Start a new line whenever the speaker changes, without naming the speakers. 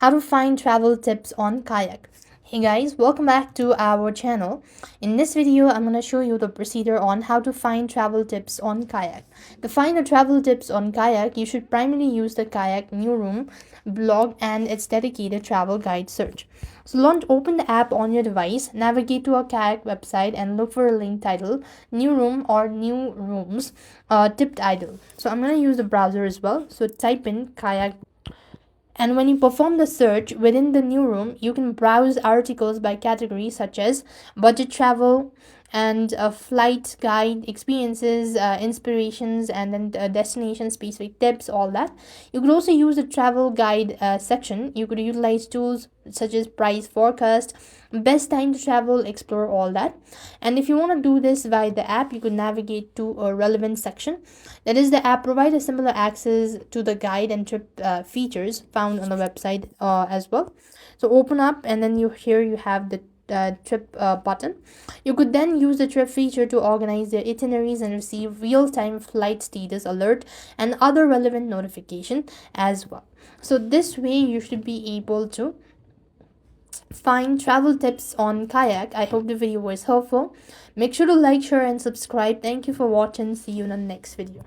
How to find travel tips on kayak. Hey guys, welcome back to our channel. In this video, I'm going to show you the procedure on how to find travel tips on kayak. To find the travel tips on kayak, you should primarily use the KAYAK Newsroom blog and its dedicated travel guide search. So open the app on your device, navigate to a kayak website and look for a link titled New Room or New Rooms Tipped Idle. So I'm going to use the browser as well. So type in kayak, and when you perform the search within the new room, you can browse articles by category such as budget travel and flight guide experiences, inspirations, and then destination specific tips, all that. You could also use the travel guide section. You could utilize tools such as price forecast, best time to travel, explore, all that. And if you want to do this via the app, you could navigate to a relevant section. That is, the app provides a similar access to the guide and trip features found on the website as well. So open up, and then you have the trip button. You could then use the trip feature to organize their itineraries and receive real-time flight status alert and other relevant notification as well. So this way you should be able to find travel tips on kayak. I hope the video was helpful. Make sure to like, share and subscribe. Thank you for watching. See you in the next video.